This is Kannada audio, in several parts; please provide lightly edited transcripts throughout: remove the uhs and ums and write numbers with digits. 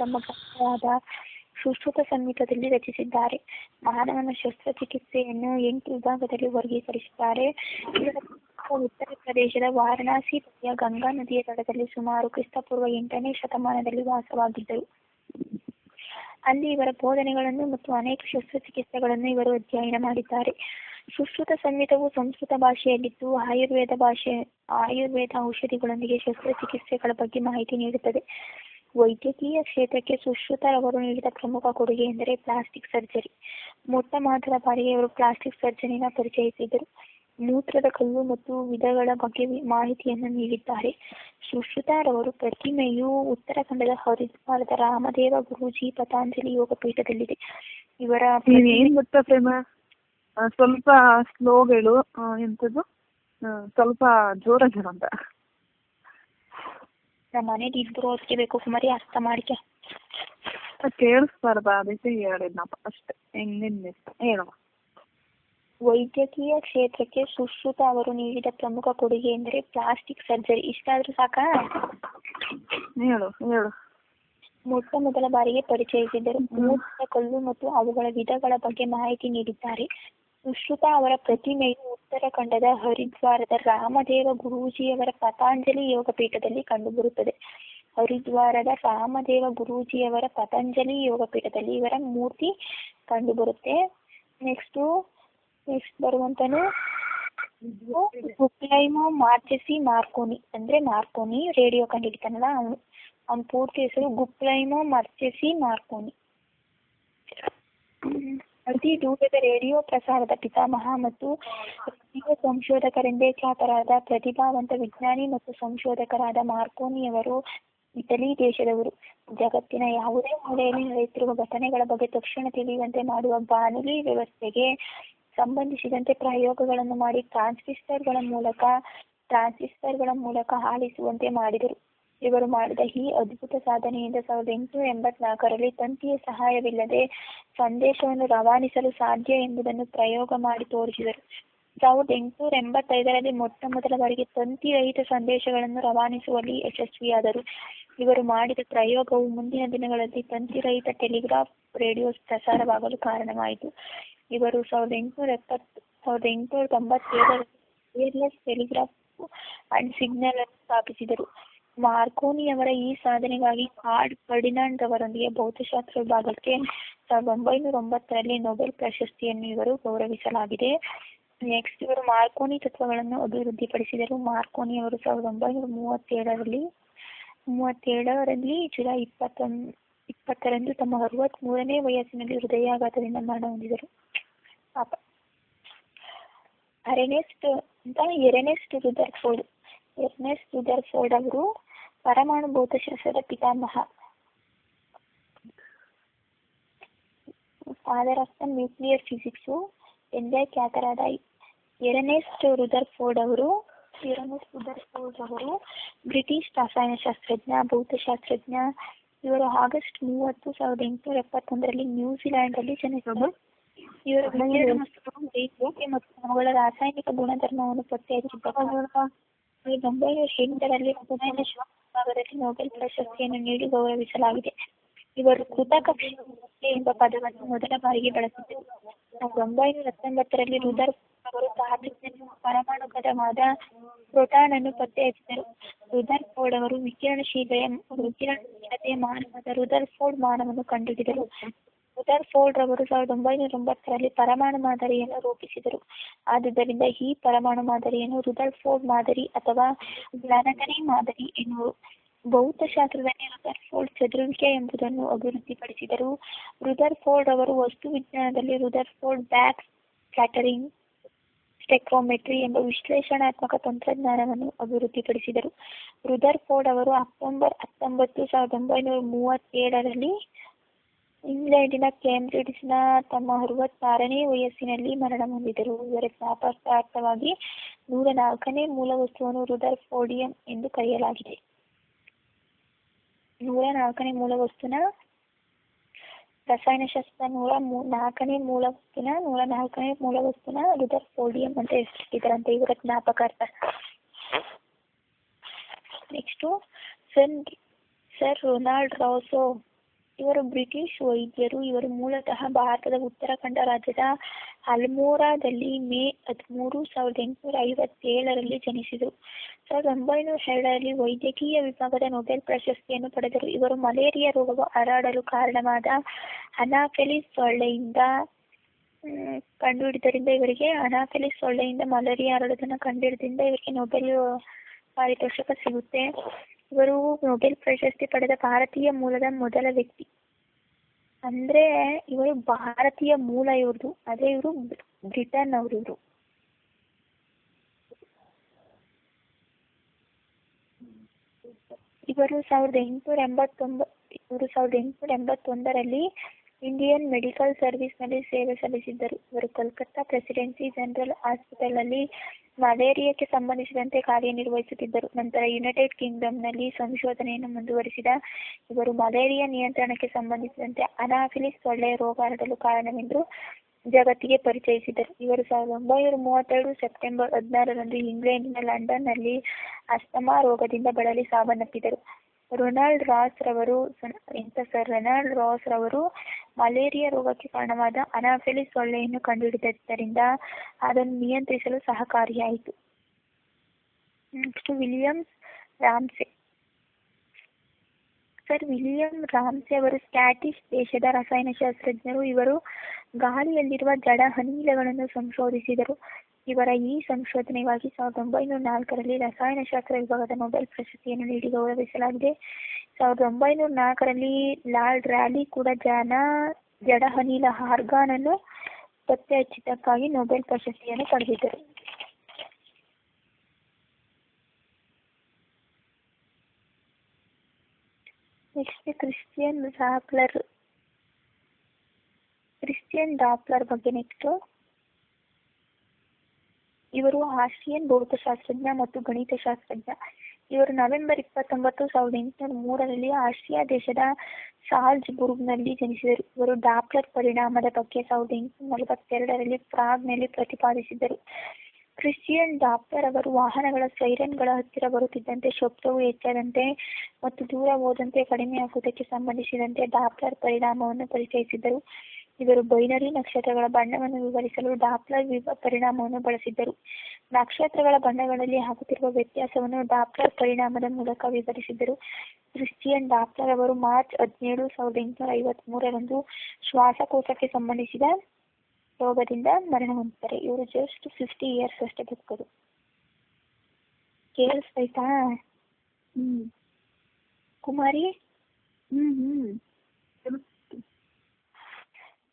ತಮ್ಮ ಗ್ರಂಥವಾದ ಸುಶ್ರುತ ಸಂಹಿತದಲ್ಲಿ ರಚಿಸಿದ್ದಾರೆ. ಮಾನವನ ಶಸ್ತ್ರಚಿಕಿತ್ಸೆಯನ್ನು 8 ವಿಭಾಗದಲ್ಲಿ ವರ್ಗೀಕರಿಸಿದ್ದಾರೆ. ಉತ್ತರ ಪ್ರದೇಶದ ವಾರಣಾಸಿ ಬಳಿಯ ಗಂಗಾ ನದಿಯ ತಟದಲ್ಲಿ ಸುಮಾರು ಕ್ರಿಸ್ತಪೂರ್ವ 8ನೇ ಶತಮಾನದಲ್ಲಿ ವಾಸವಾಗಿದ್ದರು. ಅಲ್ಲಿ ಇವರ ಬೋಧನೆಗಳನ್ನು ಮತ್ತು ಅನೇಕ ಶಸ್ತ್ರಚಿಕಿತ್ಸೆಗಳನ್ನು ಇವರು ಅಧ್ಯಯನ ಮಾಡಿದ್ದಾರೆ. ಸುಶ್ರುತ ಸಂಹಿತವು ಸಂಸ್ಕೃತ ಭಾಷೆಯಲ್ಲಿದ್ದು ಆಯುರ್ವೇದ ಔಷಧಿಗಳೊಂದಿಗೆ ಶಸ್ತ್ರಚಿಕಿತ್ಸೆಗಳ ಬಗ್ಗೆ ಮಾಹಿತಿ ನೀಡುತ್ತದೆ. ವೈದ್ಯಕೀಯ ಕ್ಷೇತ್ರಕ್ಕೆ ಸುಶ್ರುತರವರು ನೀಡಿದ ಪ್ರಮುಖ ಕೊಡುಗೆ ಎಂದರೆ ಪ್ಲಾಸ್ಟಿಕ್ ಸರ್ಜರಿ. ಮೊಟ್ಟ ಮೊದಲ ಬಾರಿಗೆ ಇವರು ಪ್ಲಾಸ್ಟಿಕ್ ಸರ್ಜರಿನ ಪರಿಚಯಿಸಿದರು. ಮೂತ್ರದ ಕಲ್ಲು ಮತ್ತು ವಿಧಗಳ ಬಗ್ಗೆ ಮಾಹಿತಿಯನ್ನು ನೀಡಿದ್ದಾರೆ. ಸುಶ್ರುತರವರ ಪ್ರತಿಮೆಯು ಉತ್ತರಾಖಂಡದ ಹರಿದ್ವಾರದ ರಾಮದೇವ ಗುರೂಜಿ ಪತಾಂಜಲಿ ಯೋಗ ಪೀಠದಲ್ಲಿದೆ. ಇವರ ಸ್ವಲ್ಪ ಸ್ಲೋಗಳು ಎಂಥದ್ದು ಸ್ವಲ್ಪ ಜೋರ ಅಂತ ನಮ್ಮ ಮನೇಲಿ ಇಬ್ಬರು ಓದ್ಕೋಬೇಕು ಕುಮಾರಿ, ಅರ್ಥ ಮಾಡಿಕೆ ಕೇಳಿಸ್ಬಾರ್ದ ಅದಕ್ಕೆ ಹೇಳಿದ್ನಪ್ಪ ಅಷ್ಟೇ. ಹೆಂಗಿನ ಹೇಳುವ. ವೈದ್ಯಕೀಯ ಕ್ಷೇತ್ರಕ್ಕೆ ಸುಶ್ರುತ ಅವರು ನೀಡಿದ ಪ್ರಮುಖ ಕೊಡುಗೆ ಎಂದರೆ ಪ್ಲಾಸ್ಟಿಕ್ ಸರ್ಜರಿ. ಇಷ್ಟಾದ್ರೂ ಸಾಕಾ? ಹೇಳು. ಮೊಟ್ಟ ಮೊದಲ ಬಾರಿಗೆ ಪರಿಚಯಿಸಿದರು. ಮೂತ್ರದ ಕಲ್ಲು ಮತ್ತು ಅವುಗಳ ವಿಧಗಳ ಬಗ್ಗೆ ಮಾಹಿತಿ ನೀಡಿದ್ದಾರೆ. ಸುಶ್ರುತ ಅವರ ಪ್ರತಿಮೆಯು ಉತ್ತರಾಖಂಡದ ಹರಿದ್ವಾರದ ರಾಮದೇವ ಗುರೂಜಿಯವರ ಪತಾಂಜಲಿ ಯೋಗ ಪೀಠದಲ್ಲಿ ಕಂಡುಬರುತ್ತದೆ. ಹರಿದ್ವಾರದ ರಾಮದೇವ ಗುರೂಜಿಯವರ ಪತಂಜಲಿ ಯೋಗ ಪೀಠದಲ್ಲಿ ಇವರ ಮೂರ್ತಿ ಕಂಡುಬರುತ್ತೆ. ನೆಕ್ಸ್ಟ್ ಬರುವಂತನು ಗುಕ್ಲೈಮೋ ಮಾರ್ಚೆಸಿ ಮಾರ್ಕೋನಿ, ಅಂದ್ರೆ ಮಾರ್ಕೋನಿ ರೇಡಿಯೋ ಕಂಡುಹಿಡಿತಾನಲ್ಲ ಅವನ ಪೂರ್ತಿ ಹೆಸರು ಗುಕ್ಲೈಮೋ ಮಾರ್ಚೆಸಿ ಮಾರ್ಕೋನಿ. ಅತಿ ದೂರದ ರೇಡಿಯೋ ಪ್ರಸಾರದ ಪಿತಾಮಹ ಮತ್ತು ರೇಡಿಯೋ ಸಂಶೋಧಕರೆಂದೇ ಖ್ಯಾತರಾದ ಪ್ರತಿಭಾವಂತ ವಿಜ್ಞಾನಿ ಮತ್ತು ಸಂಶೋಧಕರಾದ ಮಾರ್ಕೋನಿಯವರು ಇಟಲಿ ದೇಶದವರು. ಜಗತ್ತಿನ ಯಾವುದೇ ಮೂಲೆಯಲ್ಲಿ ನಡೆಯುತ್ತಿರುವ ಘಟನೆಗಳ ಬಗ್ಗೆ ತಕ್ಷಣ ತಿಳಿಯುವಂತೆ ಮಾಡುವ ಬಾನುಲಿ ವ್ಯವಸ್ಥೆಗೆ ಸಂಬಂಧಿಸಿದಂತೆ ಪ್ರಯೋಗಗಳನ್ನು ಮಾಡಿ ಟ್ರಾನ್ಸಿಸ್ಟರ್ಗಳ ಮೂಲಕ ಆಲಿಸುವಂತೆ ಮಾಡಿದರು. ಇವರು ಮಾಡಿದ ಈ ಅದ್ಭುತ ಸಾಧನೆಯಿಂದ 1884ರಲ್ಲಿ ತಂತಿಯ ಸಹಾಯವಿಲ್ಲದೆ ಸಂದೇಶವನ್ನು ರವಾನಿಸಲು ಸಾಧ್ಯ ಎಂಬುದನ್ನು ಪ್ರಯೋಗ ಮಾಡಿ ತೋರಿಸಿದರು. 1885ರಲ್ಲಿ ಮೊಟ್ಟ ಮೊದಲ ಬಾರಿಗೆ ತಂತಿ ರಹಿತ ಸಂದೇಶಗಳನ್ನು ರವಾನಿಸುವಲ್ಲಿ ಯಶಸ್ವಿಯಾದರು. ಇವರು ಮಾಡಿದ ಪ್ರಯೋಗವು ಮುಂದಿನ ದಿನಗಳಲ್ಲಿ ತಂತಿರಹಿತ ಟೆಲಿಗ್ರಾಫ್ ರೇಡಿಯೋ ಪ್ರಸಾರವಾಗಲು ಕಾರಣವಾಯಿತು. ಇವರು 1897ರಲ್ಲಿ ವೈರ್ಲೆಸ್ ಟೆಲಿಗ್ರಾಫ್ ಅಂಡ್ ಸಿಗ್ನಲ್ ಅನ್ನು ಸ್ಥಾಪಿಸಿದರು. ಮಾರ್ಕೋನಿಯವರ ಈ ಸಾಧನೆಗಾಗಿ ಕಾರ್ಡ್ ಫರ್ಡಿನಾಂಡ್ ರವರೊಂದಿಗೆ ಭೌತಶಾಸ್ತ್ರ ವಿಭಾಗಕ್ಕೆ 1909ರಲ್ಲಿ ನೊಬೆಲ್ ಪ್ರಶಸ್ತಿಯನ್ನು ಇವರು ಗೌರವಿಸಲಾಗಿದೆ. ನೆಕ್ಸ್ಟ್ ಇವರು ಮಾರ್ಕೋನಿ ತತ್ವಗಳನ್ನು ಅಭಿವೃದ್ಧಿಪಡಿಸಿದರು. ಮಾರ್ಕೋನಿಯವರು 1937ರಲ್ಲಿ ಜುಲೈ 20ರಂದು ತಮ್ಮ 63ನೇ ವಯಸ್ಸಿನಲ್ಲಿ ಹೃದಯಾಘಾತದಿಂದ ಮರಣ ಹೊಂದಿದರು. ಪಾಪ. ಎರ್ನೆಸ್ಟ್ ರುದರ್ಫೋರ್ಡ್ ಅವರು ಪರಮಾಣು ಭೌತಶಾಸ್ತ್ರದ ಪಿತಾಮಹ, father of the nuclear physics ಎಂದೇ ಖ್ಯಾತರಾದ ಎರ್ನೆಸ್ಟ್ ರುದರ್ಫೋರ್ಡ್ ಅವರು ಬ್ರಿಟಿಷ್ ರಸಾಯನಶಾಸ್ತ್ರಜ್ಞ, ಭೌತಶಾಸ್ತ್ರಜ್ಞ. ಇವರು ಆಗಸ್ಟ್ 30, 1871ರಲ್ಲಿ ನ್ಯೂಜಿಲೆಂಡ್ನಲ್ಲಿ ಜನಿಸಿದರು. ಇವರು ಮತ್ತು ಅವುಗಳ ರಾಸಾಯನಿಕ ಗುಣಧರ್ಮವನ್ನು ಪತ್ತೆ ಹಚ್ಚಿದ್ದಾರೆ. 1908ರಲ್ಲಿ ರಸಾಯನ ಶಾಸ್ತ್ರ ವಿಭಾಗದಲ್ಲಿ ನೊಬೆಲ್ ಪ್ರಶಸ್ತಿಯನ್ನು ನೀಡಿ ಗೌರವಿಸಲಾಗಿದೆ. ಇವರು ಕೃತಕ ಕ್ಷೇತ್ರ ಎಂಬ ಪದವನ್ನು ಮೊದಲ ಬಾರಿಗೆ ಬಳಸಿದರು. 1919ರಲ್ಲಿ ರುದರ್ಫೋರ್ಡ್ ಅವರು ತಾಪಮಾನ ಪರಮಾಣು ಪದವಾದ ಪ್ರೋಟಾನ್ ಅನ್ನು ಪತ್ತೆ ಹಚ್ಚಿದರು. ರುದರ್ಫೋರ್ಡ್ ಅವರು ವಿಕಿರಣಶೀಲತೆಯ ಮಾನವಾದ ರುದರ್ಫೋರ್ಡ್ ಮಾನವನ್ನು ಕಂಡುಹಿಡಿದರು. ರುದರ್ಫೋರ್ಡ್ ರವರು 1909ರಲ್ಲಿ ಪರಮಾಣು ಮಾದರಿಯನ್ನು ರೂಪಿಸಿದರು. ಆದುದರಿಂದ ಈ ಪರಮಾಣು ಮಾದರಿಯನ್ನು ರುದರ್ಫೋರ್ಡ್ ಮಾದರಿ ಅಥವಾ ಪ್ಲಾನೆಟರಿ ಮಾದರಿ ಎನ್ನುವರು. ಭೌತಶಾಸ್ತ್ರದಲ್ಲಿ ರುದರ್ಫೋರ್ಡ್ ಚದುರುವಿಕೆ ಎಂಬುದನ್ನು ಅಭಿವೃದ್ಧಿಪಡಿಸಿದರು. ರುದರ್ಫೋರ್ಡ್ ಅವರು ವಸ್ತುವಿಜ್ಞಾನದಲ್ಲಿ ರುದರ್ಫೋರ್ಡ್ ಬ್ಯಾಕ್ ಸ್ಕ್ಯಾಟರಿಂಗ್ ಸ್ಪೆಕ್ಟ್ರೋಮೆಟ್ರಿ ಎಂಬ ವಿಶ್ಲೇಷಣಾತ್ಮಕ ತಂತ್ರಜ್ಞಾನವನ್ನು ಅಭಿವೃದ್ಧಿಪಡಿಸಿದರು. ರುದರ್ಫೋರ್ಡ್ ಅವರು ಅಕ್ಟೋಬರ್ 19, 1937ರಲ್ಲಿ ಇಂಗ್ಲೆಂಡಿನ ಕೇಂಬ್ರಿಡ್ಜ್ನ ತಮ್ಮ 66ನೇ ವಯಸ್ಸಿನಲ್ಲಿ ಮರಣ ಹೊಂದಿದರು. ಇವರ ಜ್ಞಾಪಕಾರ್ಥವಾಗಿ 104ನೇ ಮೂಲವಸ್ತುವನ್ನು ರುದರ್ಫೋರ್ಡಿಯಂ ಎಂದು ಕರೆಯಲಾಗಿದೆ. 104ನೇ ಮೂಲವಸ್ತುನ ರಸಾಯನಶಾಸ್ತ್ರದ 104ನೇ ಮೂಲವಸ್ತುನ ರುದರ್ಫೋರ್ಡಿಯಂ ಅಂತ ಹೆಸರಿಟ್ಟಿದ್ದಾರಂತೆ ಇವರ ಜ್ಞಾಪಕಾರ್ಥ. ನೆಕ್ಸ್ಟು ಸರ್ ರೊನಾಲ್ಡ್ ರಾಸೋ ಇವರು ಬ್ರಿಟಿಷ್ ವೈದ್ಯರು. ಇವರು ಮೂಲತಃ ಭಾರತದ ಉತ್ತರಾಖಂಡ ರಾಜ್ಯದ ಅಲ್ಮೋರಾದಲ್ಲಿ ಮೇ 13, 1857ರಲ್ಲಿ ಜನಿಸಿದರು. 1902ರಲ್ಲಿ ವೈದ್ಯಕೀಯ ವಿಭಾಗದ ನೊಬೆಲ್ ಪ್ರಶಸ್ತಿಯನ್ನು ಪಡೆದರು. ಇವರು ಮಲೇರಿಯಾ ರೋಗವು ಹರಡಲು ಕಾರಣವಾದ ಅನಾಫೆಲಿಸ್ ಸೊಳ್ಳೆಯಿಂದ ಕಂಡುಹಿಡಿದರಿಂದ ಇವರಿಗೆ ಮಲೇರಿಯಾ ಹರಡುವುದನ್ನು ಕಂಡುಹಿಡಿದಿಂದ ಇವರಿಗೆ ನೊಬೆಲ್ ಪಾರಿತೋಷಕ ಸಿಗುತ್ತೆ. ಇವರು ನೊಬೆಲ್ ಪ್ರಶಸ್ತಿ ಪಡೆದ ಭಾರತೀಯ ಮೂಲದ ಮೊದಲ ವ್ಯಕ್ತಿ. ಅಂದ್ರೆ ಇವರು ಭಾರತೀಯ ಮೂಲ ಇವ್ರದ್ದು, ಅದೇ ಇವರು ಬ್ರಿಟನ್ ಅವರು. ಇವರು 1881ರಲ್ಲಿ ಇಂಡಿಯನ್ ಮೆಡಿಕಲ್ ಸರ್ವಿಸ್ನಲ್ಲಿ ಸೇವೆ ಸಲ್ಲಿಸಿದ್ದರು. ಇವರು ಕೋಲ್ಕತ್ತಾ ಪ್ರೆಸಿಡೆನ್ಸಿ ಜನರಲ್ ಹಾಸ್ಪಿಟಲ್ನಲ್ಲಿ ಮಲೇರಿಯಾಕ್ಕೆ ಸಂಬಂಧಿಸಿದಂತೆ ಕಾರ್ಯನಿರ್ವಹಿಸುತ್ತಿದ್ದರು. ನಂತರ ಯುನೈಟೆಡ್ ಕಿಂಗ್ಡಮ್ನಲ್ಲಿ ಸಂಶೋಧನೆಯನ್ನು ಮುಂದುವರಿಸಿದ ಇವರು ಮಲೇರಿಯಾ ನಿಯಂತ್ರಣಕ್ಕೆ ಸಂಬಂಧಿಸಿದಂತೆ ಅನಾಫಿಲಿಸ್ ಸೊಳ್ಳೆಯ ರೋಗ ಹರಡಲು ಕಾರಣವೆಂದು ಜಗತ್ತಿಗೆ ಪರಿಚಯಿಸಿದರು. ಇವರು 1932 ಸೆಪ್ಟೆಂಬರ್ 16ರಂದು ಇಂಗ್ಲೆಂಡಿನ ಲಂಡನ್ನಲ್ಲಿ ಅಸ್ತಮಾ ರೋಗದಿಂದ ಬಳಲಿ ಸಾವನ್ನಪ್ಪಿದರು. ರೊನಾಲ್ಡ್ ರಾಸ್ ರವರು ಮಲೇರಿಯಾ ರೋಗಕ್ಕೆ ಕಾರಣವಾದ ಅನಾಫೆಲಿಸ್ ಸೊಳ್ಳೆಯನ್ನು ಕಂಡುಹಿಡಿದ್ದರಿಂದ ಅದನ್ನು ನಿಯಂತ್ರಿಸಲು ಸಹಕಾರಿಯಾಯಿತು. Next William Ramsay. Sir William Ramsay ಅವರು ಸ್ಕಾಟಿಷ್ ದೇಶದ ರಸಾಯನಶಾಸ್ತ್ರಜ್ಞರು. ಇವರು ಗಾಳಿಯಲ್ಲಿರುವ ಜಡ ಅನಿಲಗಳನ್ನು ಸಂಶೋಧಿಸಿದರು. ಇವರ ಈ ಸಂಶೋಧನೆಗಾಗಿ 1904ರಲ್ಲಿ ರಸಾಯನಶಾಸ್ತ್ರ ವಿಭಾಗದ ನೊಬೆಲ್ ಪ್ರಶಸ್ತಿಯನ್ನು ನೀಡಿ ಗೌರವಿಸಲಾಗಿದೆ. 1904ರಲ್ಲಿ ಲಾರ್ಡ್ ರ್ಯಾಲಿ ಕೂಡ ಜಡ ಅನಿಲ ಆರ್ಗಾನ್ ಅನ್ನು ಪತ್ತೆ ಹಚ್ಚಿದ್ದಕ್ಕಾಗಿ ನೊಬೆಲ್ ಪ್ರಶಸ್ತಿಯನ್ನು ಪಡೆದಿದ್ದರು. ನೆಕ್ಸ್ಟ್ ಕ್ರಿಶ್ಚಿಯನ್ ಡಾಪ್ಲರ್ ಬಗ್ಗೆ. ನೆಕ್ಸ್ಟ್ ಇವರು ಆಸ್ಟ್ರಿಯನ್ ಭೌತಶಾಸ್ತ್ರಜ್ಞ ಮತ್ತು ಗಣಿತಶಾಸ್ತ್ರಜ್ಞ. ಇವರು ನವೆಂಬರ್ 29, 1803ರಲ್ಲಿ ಆಸ್ಟ್ರಿಯಾ ದೇಶದ ಸಾಲ್ಜ್ಬುರ್ಗ್ನಲ್ಲಿ ಜನಿಸಿದರು. ಇವರು ಡಾಪ್ಲರ್ ಪರಿಣಾಮದ ಬಗ್ಗೆ 1842ರಲ್ಲಿ ಪ್ರಾಗ್ನಲ್ಲಿ ಪ್ರತಿಪಾದಿಸಿದರು. ಕ್ರಿಶ್ಚಿಯನ್ ಡಾಪ್ಲರ್ ಅವರು ವಾಹನಗಳ ಸೈರನ್ಗಳ ಹತ್ತಿರ ಬರುತ್ತಿದ್ದಂತೆ ಶಬ್ದವು ಹೆಚ್ಚಾದಂತೆ ಮತ್ತು ದೂರ ಹೋದಂತೆ ಕಡಿಮೆಯಾಗುವುದಕ್ಕೆ ಸಂಬಂಧಿಸಿದಂತೆ ಡಾಪ್ಲರ್ ಪರಿಣಾಮವನ್ನು ಪರಿಚಯಿಸಿದರು. ಇವರು ಬೈನರಿ ನಕ್ಷತ್ರಗಳ ಬಣ್ಣವನ್ನು ವಿವರಿಸಲು ಡಾಪ್ಲರ್ ಪರಿಣಾಮವನ್ನು ಬಳಸಿದ್ದರು. ನಕ್ಷತ್ರಗಳ ಬಣ್ಣಗಳಲ್ಲಿ ಆಗುತ್ತಿರುವ ವ್ಯತ್ಯಾಸವನ್ನು ಡಾಪ್ಲರ್ ಪರಿಣಾಮದ ಮೂಲಕ ವಿವರಿಸಿದರು. ಕ್ರಿಶ್ಚಿಯನ್ ಡಾಪ್ಲರ್ ಅವರು ಮಾರ್ಚ್ 17, 1853ರಂದು ಶ್ವಾಸಕೋಶಕ್ಕೆ ಸಂಬಂಧಿಸಿದ ರೋಗದಿಂದ ಮರಣ ಹೊಂದಿದ್ದಾರೆ. ಇವರು ಜಸ್ಟ್ 50 ಇಯರ್ಸ್ ಅಷ್ಟೇ ಬದುಕೋದು. ಕೇಳಿಸ್ತಾಯ್ತಾ ಕುಮಾರಿ?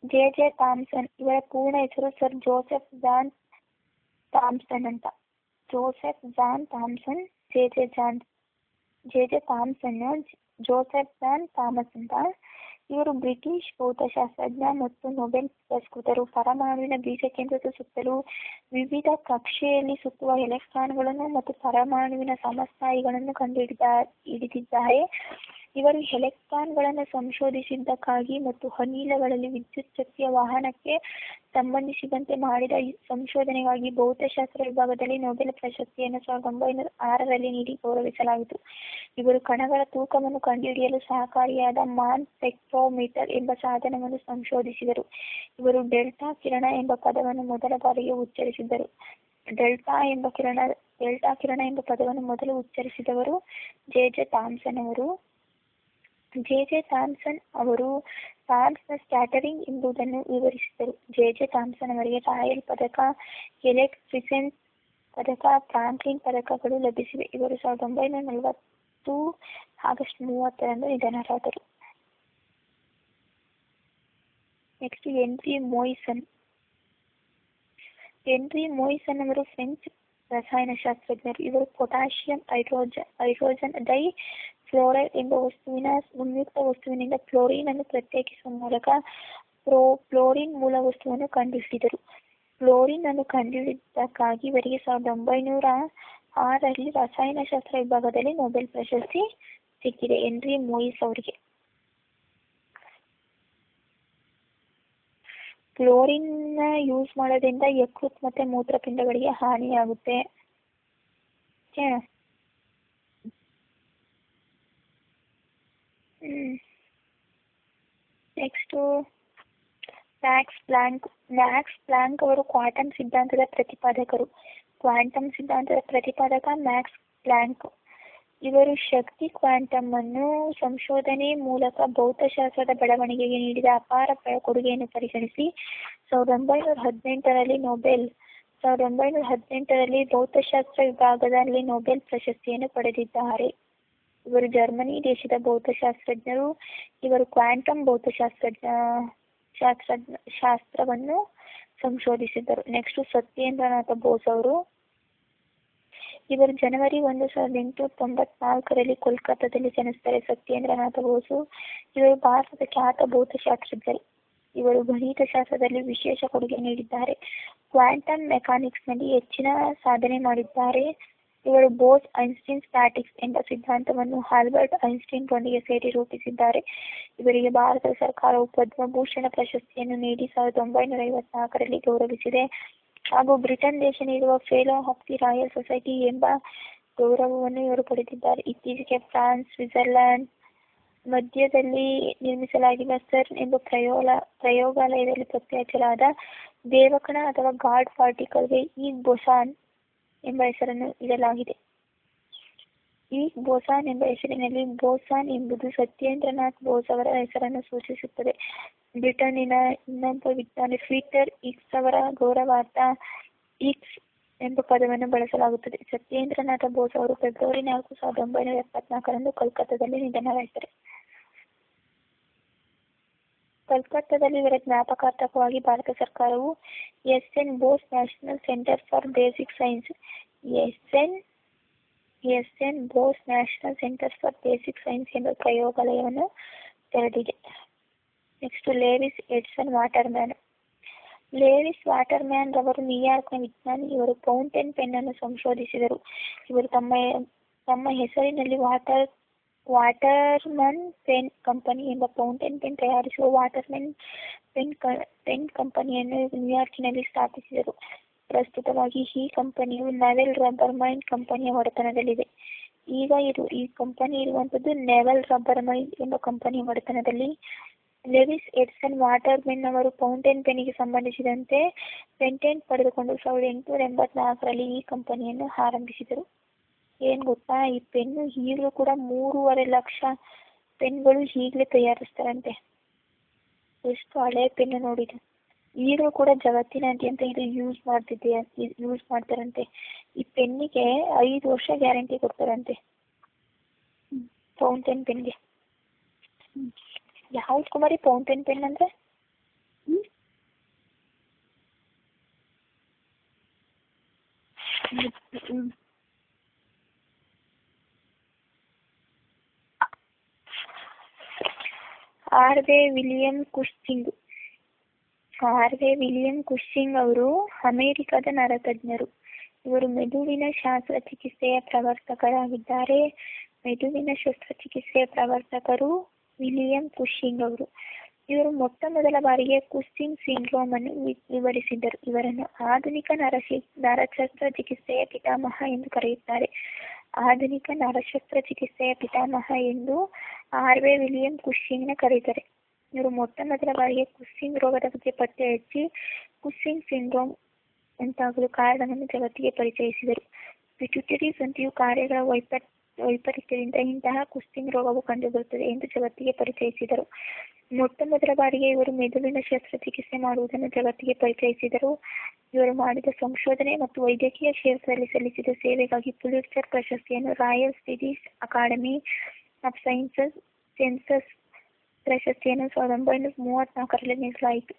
J Thomson. ಇವರ ಪೂರ್ಣ ಹೆಸರು ಸರ್ ಜೋಸೆಫ್ ಜಾನ್ ಥಾಮ್ಸನ್ ಅಂತ. Joseph John Thomson, J Thomson, Joseph John Thomas ಅಂತ. ಇವರು ಬ್ರಿಟಿಷ್ ಭೌತಶಾಸ್ತ್ರಜ್ಞ ಮತ್ತು ನೊಬೆಲ್ ಪುರಸ್ಕೃತರು. ಪರಮಾಣುವಿನ ಬೀಜಕೇಂದ್ರದ ಸುತ್ತಲೂ ವಿವಿಧ ಕಕ್ಷೆಯಲ್ಲಿ ಸುತ್ತುವ ಎಲೆಕ್ಟ್ರಾನ್ಗಳನ್ನು ಮತ್ತು ಪರಮಾಣುವಿನ ಸಮಸ್ಥಾಯಿಗಳನ್ನು ಕಂಡುಹಿಡಿದಿದ್ದಾರೆ. ಇವರು ಎಲೆಕ್ಟ್ರಾನ್ಗಳನ್ನು ಸಂಶೋಧಿಸಿದ್ದಕ್ಕಾಗಿ ಮತ್ತು ಅನಿಲಗಳಲ್ಲಿ ವಿದ್ಯುತ್ ಶಕ್ತಿಯ ವಹನಕ್ಕೆ ಸಂಬಂಧಿಸಿದಂತೆ ಮಾಡಿದ ಸಂಶೋಧನೆಗಾಗಿ ಭೌತಶಾಸ್ತ್ರ ವಿಭಾಗದಲ್ಲಿ ನೊಬೆಲ್ ಪ್ರಶಸ್ತಿಯನ್ನು 1906ರಲ್ಲಿ ನೀಡಿ ಗೌರವಿಸಲಾಯಿತು. ಇವರು ಕಣಗಳ ತೂಕವನ್ನು ಕಂಡುಹಿಡಿಯಲು ಸಹಕಾರಿಯಾದ ಮಾಸ್ ಸ್ಪೆಕ್ಟ್ರೋಮೀಟರ್ ಎಂಬ ಸಾಧನವನ್ನು ಸಂಶೋಧಿಸಿದರು. ಇವರು ಡೆಲ್ಟಾ ಕಿರಣ ಎಂಬ ಪದವನ್ನು ಮೊದಲ ಬಾರಿಗೆ ಉಚ್ಚರಿಸಿದ್ದರು. ಡೆಲ್ಟಾ ಕಿರಣ ಎಂಬ ಪದವನ್ನು ಮೊದಲು ಉಚ್ಚರಿಸಿದವರು ಜೆ ಥಾಮ್ಸನ್ ಅವರು. ಜೆ ಥಾಮ್ಸನ್ ಅವರು ಥಾಮ್ಸ್ನ ಸ್ಕ್ಯಾಟರಿಂಗ್ ಎಂಬುದನ್ನು ವಿವರಿಸಿದರು. ಜೆ ಥಾಮ್ಸನ್ ಅವರಿಗೆ ರಾಯಲ್ ಪದಕ, ಎಲೆಕ್ಟ್ರಿಸೆನ್ಸ್ ಪದಕ, ಫ್ರಾಂಕ್ಲಿನ್ ಪದಕಗಳು ಲಭಿಸಿವೆ. ಇವರು 1940 ಆಗಸ್ಟ್ 30ರಂದು ನಿಧನರಾದರು. ನೆಕ್ಸ್ಟ್ ಹೆನ್ರಿ ಮೊಯಿಸನ್ ಅವರು ಫ್ರೆಂಚ್ ರಸಾಯನಶಾಸ್ತ್ರಜ್ಞರು. ಇವರು ಪೊಟ್ಯಾಷಿಯಂ ಹೈಡ್ರೋಜನ್ ಡೈ ಫ್ಲೋರೈಡ್ ಎಂಬ ಸಂಯುಕ್ತ ವಸ್ತುವಿನಿಂದ ಫ್ಲೋರಿನ್ ಅನ್ನು ಪ್ರತ್ಯೇಕಿಸುವ ಮೂಲಕ ಫ್ಲೋರಿನ್ ಮೂಲ ವಸ್ತುವನ್ನು ಕಂಡುಹಿಡಿದರು. ಫ್ಲೋರಿನ್ ಅನ್ನು ಕಂಡುಹಿಡಿದಕ್ಕಾಗಿ ಇವರಿಗೆ 1906ರಲ್ಲಿ ರಸಾಯನಶಾಸ್ತ್ರ ವಿಭಾಗದಲ್ಲಿ ನೊಬೆಲ್ ಪ್ರಶಸ್ತಿ ಸಿಕ್ಕಿದೆ ಹೆನ್ರಿ ಮೊಯಿಸ್ ಅವರಿಗೆ. ಫ್ಲೋರಿನ್ ಯೂಸ್ ಮಾಡೋದ್ರಿಂದ ಯಕೃತ್ ಮತ್ತೆ ಮೂತ್ರಪಿಂಡಗಳಿಗೆ ಹಾನಿಯಾಗುತ್ತೆ. ನೆಕ್ಸ್ಟು ಮ್ಯಾಕ್ಸ್ ಪ್ಲಾಂಕ್ ಅವರು ಕ್ವಾಂಟಮ್ ಸಿದ್ಧಾಂತದ ಪ್ರತಿಪಾದಕರು. ಕ್ವಾಂಟಮ್ ಸಿದ್ಧಾಂತದ ಪ್ರತಿಪಾದಕ ಮ್ಯಾಕ್ಸ್ ಪ್ಲಾಂಕ್. ಇವರು ಶಕ್ತಿ ಕ್ವಾಂಟಮ್ ಅನ್ನು ಸಂಶೋಧನೆ ಮೂಲಕ ಭೌತಶಾಸ್ತ್ರದ ಬೆಳವಣಿಗೆಗೆ ನೀಡಿದ ಅಪಾರ ಕೊಡುಗೆಯನ್ನು ಪರಿಗಣಿಸಿ 1918ರಲ್ಲಿ ಭೌತಶಾಸ್ತ್ರ ವಿಭಾಗದಲ್ಲಿ ನೊಬೆಲ್ ಪ್ರಶಸ್ತಿಯನ್ನು ಪಡೆದಿದ್ದಾರೆ. ಇವರು ಜರ್ಮನಿ ದೇಶದ ಭೌತಶಾಸ್ತ್ರಜ್ಞರು. ಇವರು ಕ್ವಾಂಟಮ್ ಶಾಸ್ತ್ರವನ್ನು ಸಂಶೋಧಿಸಿದರು. ನೆಕ್ಸ್ಟ್ ಸತ್ಯೇಂದ್ರನಾಥ ಬೋಸ್ ಅವರು. ಇವರು ಜನವರಿ 1, 1894ರಲ್ಲಿ ಕೋಲ್ಕತ್ತಾದಲ್ಲಿ ಜನಿಸುತ್ತಾರೆ. ಸತ್ಯೇಂದ್ರನಾಥ ಬೋಸು ಇವರು ಭಾರತದ ಖ್ಯಾತ ಭೌತಶಾಸ್ತ್ರಜ್ಞರು. ಇವರು ಗಣಿತಶಾಸ್ತ್ರದಲ್ಲಿ ವಿಶೇಷ ಕೊಡುಗೆ ನೀಡಿದ್ದಾರೆ. ಕ್ವಾಂಟಮ್ ಮೆಕ್ಯಾನಿಕ್ಸ್ನಲ್ಲಿ ಹೆಚ್ಚಿನ ಸಾಧನೆ ಮಾಡಿದ್ದಾರೆ. ಇವರು ಬೋಸ್-ಐನ್ಸ್ಟೈನ್ ಸ್ಟ್ಯಾಟಿಕ್ಸ್ ಎಂಬ ಸಿದ್ಧಾಂತವನ್ನು ಆಲ್ಬರ್ಟ್ ಐನ್ಸ್ಟೈನ್ರೊಂದಿಗೆ ಸೇರಿ ರೂಪಿಸಿದ್ದಾರೆ. ಇವರಿಗೆ ಭಾರತ ಸರ್ಕಾರವು ಪದ್ಮಭೂಷಣ ಪ್ರಶಸ್ತಿಯನ್ನು ನೀಡಿ 1954ರಲ್ಲಿ ಗೌರವಿಸಿದೆ. ಹಾಗೂ ಬ್ರಿಟನ್ ದೇಶ ನೀಡುವ fellow of the royal society ಎಂಬ ಗೌರವವನ್ನು ಇವರು ಪಡೆದಿದ್ದಾರೆ. ಇತ್ತೀಚೆಗೆ ಫ್ರಾನ್ಸ್, ಸ್ವಿಟ್ಜರ್ಲೆಂಡ್ ಮಧ್ಯದಲ್ಲಿ ನಿರ್ಮಿಸಲಾಗಿರುವ ಸರ್ನ್ ಎಂಬ ಪ್ರಯೋಗಾಲಯದಲ್ಲಿ ಪತ್ತೆಹಚ್ಚಲಾದ ದೇವಕಣ ಅಥವಾ ಗಾಡ್ ಪಾರ್ಟಿಕಲ್ಗೆ ಈಗ್ ಬೊಸಾನ್ ಎಂಬ ಹೆಸರನ್ನು ಇಡಲಾಗಿದೆ. ಈಗ್ ಬೊಸಾನ್ ಎಂಬ ಹೆಸರಿನಲ್ಲಿ ಬೋಸಾನ್ ಎಂಬುದು ಸತ್ಯೇಂದ್ರನಾಥ್ ಬೋಸ್ ಅವರ ಹೆಸರನ್ನು ಸೂಚಿಸುತ್ತದೆ. ಬ್ರಿಟನ್ನಿನ ಇನ್ನೊಬ್ಬ ವಿಜ್ಞಾನಿ ಪೀಟರ್ ಈಗ್ಸ್ ಅವರ ಗೌರವಾರ್ಥ ಈಗ್ಸ್ ಎಂಬ ಪದವನ್ನು ಬಳಸಲಾಗುತ್ತದೆ. ಸತ್ಯೇಂದ್ರನಾಥ ಬೋಸ್ ಅವರು ಫೆಬ್ರವರಿ 4, 1974ರಂದು ಕೋಲ್ಕತ್ತಾದಲ್ಲಿ ನಿಧನರಾಗಿದ್ದಾರೆ. ಕೋಲ್ಕತ್ತಾದಲ್ಲಿ ಇವರ ಜ್ಞಾಪಕಾರ್ಥವಾಗಿ ಭಾರತ ಸರ್ಕಾರವು S N. Bose national centre for basic science S N. Bose national centre for basic science ಎಂಬ ಪ್ರಯೋಗಾಲಯವನ್ನು ತೆರೆದಿದೆ. Next Lewis Edson Waterman. Lewis Waterman ರವರು ನ್ಯೂಯಾರ್ಕ್ನ ವಿಜ್ಞಾನಿ. ಇವರು ಫೌಂಟೇನ್ ಪೆನ್ ಅನ್ನು ಸಂಶೋಧಿಸಿದರು. ಇವರು ತಮ್ಮ ಹೆಸರಿನಲ್ಲಿ ವಾಟರ್ಮನ್ ಪೆನ್ ಕಂಪನಿ ಎಂಬ ಫೌಂಟೇನ್ ಪೆನ್ ತಯಾರಿಸುವ ವಾಟರ್ಮನ್ ಪೆನ್ ಕಂಪನಿಯನ್ನು ನ್ಯೂಯಾರ್ಕಿನಲ್ಲಿ ಸ್ಥಾಪಿಸಿದರು. ಪ್ರಸ್ತುತವಾಗಿ ಈ ಕಂಪನಿಯು ನೆವೆಲ್ ರಬ್ಬರ್ಮೈನ್ ಕಂಪನಿಯ ಒಡೆತನದಲ್ಲಿದೆ. ಈಗ ಈ ಕಂಪನಿ ಇರುವಂಥದ್ದು ನೆವೆಲ್ ರಬ್ಬರ್ಮೈನ್ ಎಂಬ ಕಂಪನಿಯ ಒಡೆತನದಲ್ಲಿ. ಲೇವಿಸ್ ಎಡ್ಸನ್ ವಾಟರ್ಮ್ಯಾನ್ ಅವರು ಫೌಂಟೇನ್ ಪೆನ್ನಿಗೆ ಸಂಬಂಧಿಸಿದಂತೆ ಪೇಟೆಂಟ್ ಪಡೆದುಕೊಂಡು 1884ರಲ್ಲಿ ಈ ಕಂಪನಿಯನ್ನು ಆರಂಭಿಸಿದರು. ಏನು ಗೊತ್ತಾ, ಈ ಪೆನ್ನು ಈಗಲೂ ಕೂಡ 3.5 ಲಕ್ಷ ಪೆನ್ಗಳು ಈಗಲೇ ತಯಾರಿಸ್ತಾರಂತೆ. ಎಷ್ಟು ಹಳೆ ಪೆನ್ನು ನೋಡಿದ್ದು. ಈಗಲೂ ಕೂಡ ಜಗತ್ತಿನಾದ್ಯಂತ ಇದು ಯೂಸ್ ಮಾಡ್ತಾರಂತೆ. ಈ ಪೆನ್ನಿಗೆ 5 ವರ್ಷ ಗ್ಯಾರಂಟಿ ಕೊಡ್ತಾರಂತೆ ಫೌಂಟೇನ್ ಪೆನ್ಗೆ. ಯಾವ್ದು ಕುಮಾರಿ ಫೌಂಟೇನ್ ಪೆನ್ ಅಂದರೆ? ಆರ್ವೆ ವಿಲಿಯಂ ಕುಶ್ಚಿಂಗ್ ಅವರು ಅಮೆರಿಕದ ನರತಜ್ಞರು. ಇವರು ಮೆದುಳಿನ ಶಸ್ತ್ರಚಿಕಿತ್ಸೆಯ ಪ್ರವರ್ತಕರಾಗಿದ್ದಾರೆ. ಮೆದುಳಿನ ಶಸ್ತ್ರಚಿಕಿತ್ಸೆಯ ಪ್ರವರ್ತಕರು ವಿಲಿಯಂ ಕುಶ್ಚಿಂಗ್ ಅವರು. ಇವರು ಮೊಟ್ಟ ಮೊದಲ ಬಾರಿಗೆ ಕುಶ್ಚಿಂಗ್ ಸಿಂಡ್ರೋಮ್ ಅನ್ನು ವಿವರಿಸಿದ್ದರು. ಇವರನ್ನು ಆಧುನಿಕ ನರಶಸ್ತ್ರಚಿಕಿತ್ಸೆಯ ಪಿತಾಮಹ ಎಂದು ಕರೆಯುತ್ತಾರೆ. ಆಧುನಿಕ ನರಶಸ್ತ್ರಚಿಕಿತ್ಸೆಯ ಪಿತಾಮಹ ಎಂದು ಆರ್ವೆ ವಿಲಿಯಂ ಕುಶ್ಚಿಂಗ್ನ ಕರೆಯುತ್ತಾರೆ. ಇವರು ಮೊಟ್ಟ ಮೊದಲ ಬಾರಿಗೆ ಕುಶ್ಚಿಂಗ್ ರೋಗದ ಬಗ್ಗೆ ಪತ್ತೆ ಹಚ್ಚಿ ಕುಶ್ಚಿಂಗ್ ಸಿಂಡ್ರೋಮ್ ಉಂಟಾಗಲು ಕಾರಣವನ್ನು ಜಗತ್ತಿಗೆ ಪರಿಚಯಿಸಿದರು. ಪಿಟ್ಯುಟರಿ ಗ್ರಂಥಿಯು ಕಾರ್ಯಗಳ ವೈಪರೀತ್ಯದಿಂದ ಇಂತಹ ಕುಶ್ಚಿಂಗ್ ರೋಗವು ಕಂಡುಬರುತ್ತದೆ ಎಂದು ಜಗತ್ತಿಗೆ ಪರಿಚಯಿಸಿದರು. ಮೊಟ್ಟ ಮೊದಲ ಬಾರಿಗೆ ಇವರು ಮೆದುಳಿನ ಶಸ್ತ್ರಚಿಕಿತ್ಸೆ ಮಾಡುವುದನ್ನು ಜಗತ್ತಿಗೆ ಪರಿಚಯಿಸಿದರು. ಇವರು ಮಾಡಿದ ಸಂಶೋಧನೆ ಮತ್ತು ವೈದ್ಯಕೀಯ ಕ್ಷೇತ್ರದಲ್ಲಿ ಸಲ್ಲಿಸಿದ ಸೇವೆಗಾಗಿ ಪುಲಿಟ್ಜರ್ ಪ್ರಶಸ್ತಿಯನ್ನು royal Swedish academy of sciences ಪ್ರಶಸ್ತಿಯನ್ನು 1934ರಲ್ಲಿ ನೀಡಲಾಯಿತು.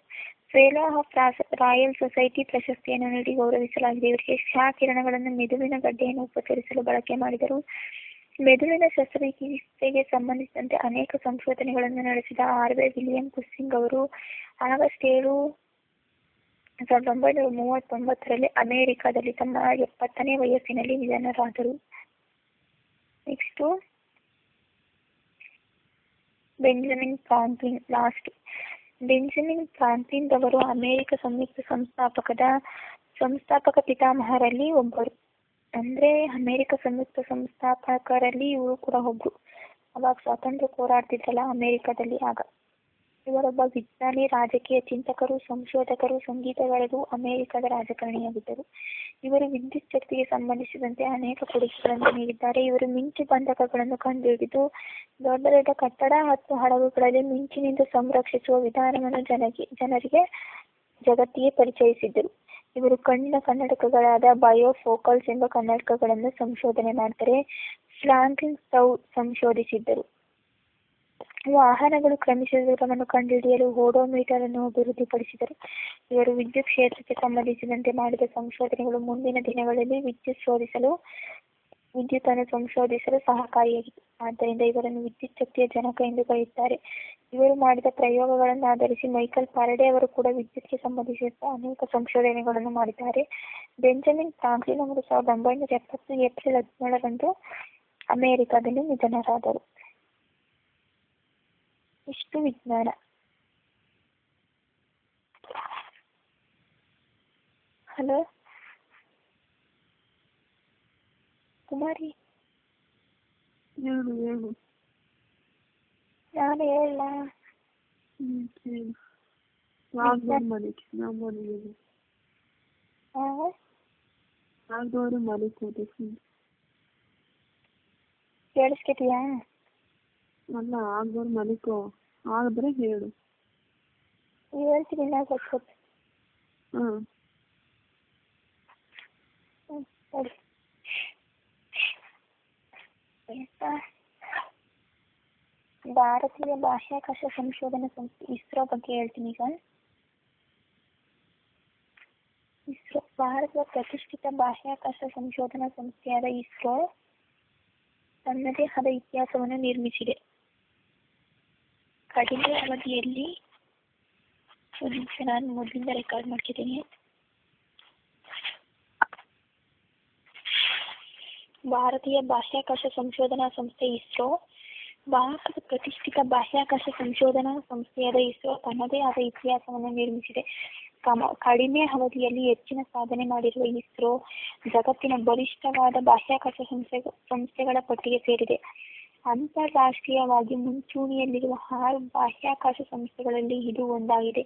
ಫೆಲೋ ಆಫ್ ರಾಯಲ್ ಸೊಸೈಟಿ ಪ್ರಶಸ್ತಿಯನ್ನು ನೀಡಿ ಗೌರವಿಸಲಾಗಿದೆ. ಇವರಿಗೆ ಕಿರಣಗಳನ್ನು ಮೆದುಳಿನ ಗಡ್ಡೆಯನ್ನು ಉಪಚರಿಸಲು ಬಳಕೆ ಮಾಡಿದರು. ಮೆದುಳಿನ ಶಸ್ತ್ರಚಿಕಿತ್ಸೆಗೆ ಸಂಬಂಧಿಸಿದಂತೆ ಅನೇಕ ಸಂಶೋಧನೆಗಳನ್ನು ನಡೆಸಿದ ಆರ್ವೆ ವಿಲಿಯಂ ಕುಶ್ಚಿಂಗ್ ಅವರು ಆಗಸ್ಟ್ 7, 1939ರಲ್ಲಿ ಅಮೆರಿಕದಲ್ಲಿ ತಮ್ಮ 70ನೇ ವಯಸ್ಸಿನಲ್ಲಿ ನಿಧನರಾದರು. Next Benjamin Franklin. Benjamin Franklin ರವರು ಅಮೆರಿಕ ಸಂಯುಕ್ತ ಸಂಸ್ಥಾಪಕ ಪಿತಾಮಹರಲ್ಲಿ ಒಬ್ಬರು. ಅಂದರೆ ಅಮೆರಿಕ ಸಂಯುಕ್ತ ಸಂಸ್ಥಾಪಕರಲ್ಲಿ ಇವರು ಕೂಡ ಒಬ್ಬರು. ಅವಾಗ ಸ್ವಾತಂತ್ರ್ಯ ಹೋರಾಡ್ತಿದ್ರಲ್ಲ ಅಮೆರಿಕದಲ್ಲಿ ಆಗ. ಇವರೊಬ್ಬ ವಿಜ್ಞಾನಿ, ರಾಜಕೀಯ ಚಿಂತಕರು, ಸಂಶೋಧಕರು, ಸಂಗೀತಗಾರರು, ಅಮೆರಿಕದ ರಾಜಕಾರಣಿಯಾಗಿದ್ದರು. ಇವರು ವಿದ್ಯುತ್ ಶಕ್ತಿಗೆ ಸಂಬಂಧಿಸಿದಂತೆ ಅನೇಕ ಕೊಡುಗೆಗಳನ್ನು ನೀಡಿದ್ದಾರೆ. ಇವರು ಮಿಂಚು ಬಂಧಕಗಳನ್ನು ಕಂಡುಹಿಡಿದು ದೊಡ್ಡ ದೊಡ್ಡ ಕಟ್ಟಡ ಮತ್ತು ಹಡಗುಗಳಲ್ಲಿ ಮಿಂಚಿನಿಂದ ಸಂರಕ್ಷಿಸುವ ವಿಧಾನವನ್ನು ಜನರಿಗೆ ಜಗತ್ತಿಗೆ ಪರಿಚಯಿಸಿದ್ದರು. ಇವರು ಕಣ್ಣಿನ ಕನ್ನಡಕಗಳಾದ ಬಯೋಫೋಕಲ್ಸ್ ಎಂಬ ಕನ್ನಡಕಗಳನ್ನು ಸಂಶೋಧನೆ ಮಾಡ್ತಾರೆ. ಫ್ರಾಂಕ್ಲಿನ್ ಸ್ಟೌವ್ ಸಂಶೋಧಿಸಿದ್ದರು. ವಾಹನಗಳು ಕ್ರಮಿಸಿದ ದೂರವನ್ನು ಕಂಡುಹಿಡಿಯಲು ಓಡೋಮೀಟರ್ ಅನ್ನು ಅಭಿವೃದ್ಧಿಪಡಿಸಿದರು. ಇವರು ವಿದ್ಯುತ್ ಕ್ಷೇತ್ರಕ್ಕೆ ಸಂಬಂಧಿಸಿದಂತೆ ಮಾಡಿದ ಸಂಶೋಧನೆಗಳು ಮುಂದಿನ ದಿನಗಳಲ್ಲಿ ವಿದ್ಯುತ್ತನ್ನು ಸಂಶೋಧಿಸಲು ಸಹಕಾರಿಯಾಗಿತ್ತು. ಆದ್ದರಿಂದ ಇವರನ್ನು ವಿದ್ಯುತ್ ಶಕ್ತಿಯ ಜನಕ ಎಂದು ಕರೆಯುತ್ತಾರೆ. ಇವರು ಮಾಡಿದ ಪ್ರಯೋಗಗಳನ್ನು ಆಧರಿಸಿ ಮೈಕಲ್ ಫ್ಯಾರಡೆ ಅವರು ಕೂಡ ವಿದ್ಯುತ್ಗೆ ಸಂಬಂಧಿಸಿದ ಅನೇಕ ಸಂಶೋಧನೆಗಳನ್ನು ಮಾಡಿದ್ದಾರೆ. ಬೆಂಜಮಿನ್ ಫ್ರಾಂಕ್ಲಿನ್ ಅವರು 1970 ಏಪ್ರಿಲ್ 17ರಂದು ಅಮೆರಿಕದಲ್ಲಿ ನಿಧನರಾದರು. ಇಷ್ಟು ವಿಜ್ಞಾನ. ಹಲೋ ಕುಮಾರಿ, ಹೇಳು. ನಾನು ಹೇಳ ಕೇಳಿಸ್ಕಿದೀಯಾ? ಅಲ್ಲ, ಆಗ್ದವ್ರು ಮಲಿಕೋ, ಆದ್ರೆ ಹೇಳು. ಹೇಳ್ತೀನಿ ಗೊತ್ತು. ಸರಿ. ಭಾರತೀಯ ಬಾಹ್ಯಾಕಾಶ ಸಂಶೋಧನಾ ಸಂಸ್ಥೆ ಇಸ್ರೋ ಬಗ್ಗೆ ಹೇಳ್ತೀನಿ ಈಗ. ಇಸ್ರೋ ಭಾರತದ ಪ್ರತಿಷ್ಠಿತ ಬಾಹ್ಯಾಕಾಶ ಸಂಶೋಧನಾ ಸಂಸ್ಥೆಯಾದ ಇಸ್ರೋ ತನ್ನದೇ ಆದ ಇತಿಹಾಸವನ್ನು ನಿರ್ಮಿಸಿದೆ. ಕಡಿಮೆ ಅವಧಿಯಲ್ಲಿ ನಾನು ಮೊದಲಿಂದ ರೆಕಾರ್ಡ್ ಮಾಡ್ತಿದ್ದೀನಿ. ಭಾರತೀಯ ಬಾಹ್ಯಾಕಾಶ ಸಂಶೋಧನಾ ಸಂಸ್ಥೆ ಇಸ್ರೋ ಭಾರತದ ಪ್ರತಿಷ್ಠಿತ ಬಾಹ್ಯಾಕಾಶ ಸಂಶೋಧನಾ ಸಂಸ್ಥೆಯಾದ ಇಸ್ರೋ ತನ್ನದೇ ಆದ ಇತಿಹಾಸವನ್ನು ನಿರ್ಮಿಸಿದೆ. ಕಡಿಮೆ ಅವಧಿಯಲ್ಲಿ ಹೆಚ್ಚಿನ ಸಾಧನೆ ಮಾಡಿರುವ ಇಸ್ರೋ ಜಗತ್ತಿನ ಬಲಿಷ್ಠವಾದ ಬಾಹ್ಯಾಕಾಶ ಸಂಸ್ಥೆಗಳ ಪಟ್ಟಿಗೆ ಸೇರಿದೆ. ಅಂತಾರಾಷ್ಟ್ರೀಯವಾಗಿ ಮುಂಚೂಣಿಯಲ್ಲಿರುವ 6 ಬಾಹ್ಯಾಕಾಶ ಸಂಸ್ಥೆಗಳಲ್ಲಿ ಇದು ಒಂದಾಗಿದೆ.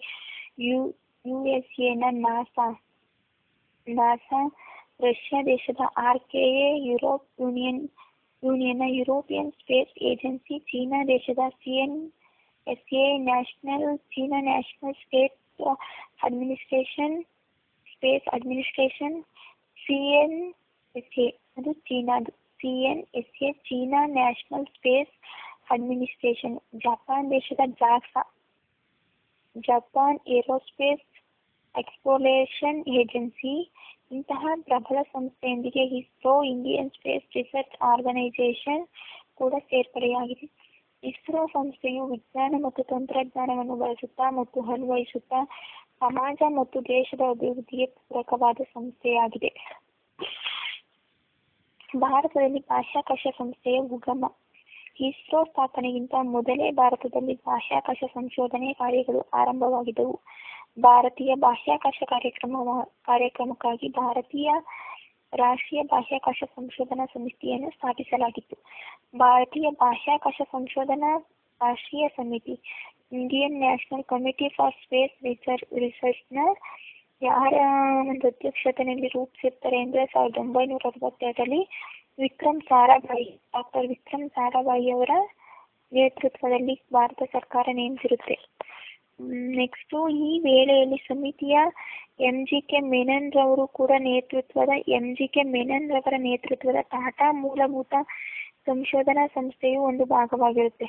ಯುಎಸ್ಎನ ನಾಸಾ, ರಷ್ಯಾ ದೇಶದ RKA, ಯುರೋಪ್ ಯೂನಿಯನ್ನ ಯುರೋಪಿಯನ್ ಸ್ಪೇಸ್ ಏಜೆನ್ಸಿ, ಚೀನಾ ದೇಶದ CNSA China national space administration, CNSA ಅದು ಚೀನಾದು, CNSA China national space administration, Japan ದೇಶದ JAXA Japan aerospace exploration agency. ಇಂತಹ ಪ್ರಬಲ ಸಂಸ್ಥೆಯೊಂದಿಗೆ ISRO, Indian space research organisation ಕೂಡ ಸೇರ್ಪಡೆಯಾಗಿದೆ. ಇಸ್ರೋ ಸಂಸ್ಥೆಯು ವಿಜ್ಞಾನ ಮತ್ತು ತಂತ್ರಜ್ಞಾನವನ್ನು ಬಳಸುತ್ತಾ ಮತ್ತು ಅನ್ವಯಿಸುತ್ತಾ ಸಮಾಜ ಮತ್ತು ದೇಶದ ಅಭಿವೃದ್ಧಿಗೆ ಪೂರಕವಾದ ಸಂಸ್ಥೆಯಾಗಿದೆ. ಭಾರತದಲ್ಲಿ ಬಾಹ್ಯಾಕಾಶ ಸಂಸ್ಥೆಯ ಉಗಮ. ಇಸ್ರೋ ಸ್ಥಾಪನೆಗಿಂತ ಮೊದಲೇ ಭಾರತದಲ್ಲಿ ಬಾಹ್ಯಾಕಾಶ ಸಂಶೋಧನೆ ಕಾರ್ಯಗಳು ಆರಂಭವಾಗಿದ್ದವು. ಭಾರತೀಯ ಬಾಹ್ಯಾಕಾಶ ಕಾರ್ಯಕ್ರಮಕ್ಕಾಗಿ ಭಾರತೀಯ ರಾಷ್ಟ್ರೀಯ ಬಾಹ್ಯಾಕಾಶ ಸಂಶೋಧನಾ ಸಮಿತಿಯನ್ನು ಸ್ಥಾಪಿಸಲಾಗಿತ್ತು. ಭಾರತೀಯ ಬಾಹ್ಯಾಕಾಶ ಸಂಶೋಧನಾ ರಾಷ್ಟ್ರೀಯ ಸಮಿತಿ, Indian national committee for space ರಿಸರ್ಚ್ನ ಯಾರ ಒಂದು ಅಧ್ಯಕ್ಷತೆಯಲ್ಲಿ ರೂಪಿಸಿರ್ತಾರೆ ಅಂದರೆ 1962ರಲ್ಲಿ ಡಾಕ್ಟರ್ ವಿಕ್ರಮ್ ಸಾರಾಭಾಯಿ ಅವರ ನೇತೃತ್ವದಲ್ಲಿ ಭಾರತ ಸರ್ಕಾರ ನೇಮಿಸಿರುತ್ತೆ. ನೆಕ್ಸ್ಟು ಈ ವೇಳೆಯಲ್ಲಿ ಸಮಿತಿಯ MGK ಮೆನನ್ ರವರ ನೇತೃತ್ವದ ಟಾಟಾ ಮೂಲಭೂತ ಸಂಶೋಧನಾ ಸಂಸ್ಥೆಯು ಒಂದು ಭಾಗವಾಗಿರುತ್ತೆ.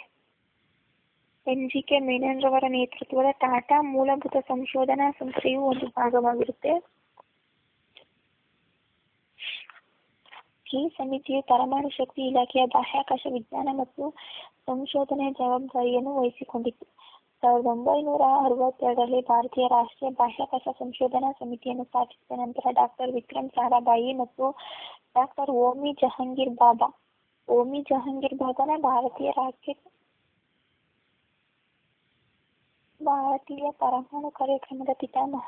MGK ಮೆನನ್ ರವರ ನೇತೃತ್ವದ ಟಾಟಾ ಮೂಲಭೂತ ಸಂಶೋಧನಾ ಸಂಸ್ಥೆಯು ಒಂದು ಭಾಗವಾಗಿರುತ್ತೆ. ಈ ಸಮಿತಿಯು ಪರಮಾಣು ಶಕ್ತಿ ಇಲಾಖೆಯ ಬಾಹ್ಯಾಕಾಶ ವಿಜ್ಞಾನ ಮತ್ತು ಸಂಶೋಧನೆಯ ಜವಾಬ್ದಾರಿಯನ್ನು ವಹಿಸಿಕೊಂಡಿತ್ತು. 1962ರಲ್ಲಿ ಭಾರತೀಯ ರಾಷ್ಟ್ರೀಯ ಬಾಹ್ಯಾಕಾಶ ಸಂಶೋಧನಾ ಸಮಿತಿಯನ್ನು ಸ್ಥಾಪಿಸಿದ ನಂತರ ಡಾಕ್ಟರ್ ವಿಕ್ರಮ್ ಸಾರಾಭಾಯಿ ಮತ್ತು ಡಾಕ್ಟರ್ ಹೋಮಿ ಜಹಾಂಗೀರ್ ಬಾಬಾನ ಭಾರತೀಯ ಪರಮಾಣು ಕಾರ್ಯಕ್ರಮದ ಪಿತಾಮಹ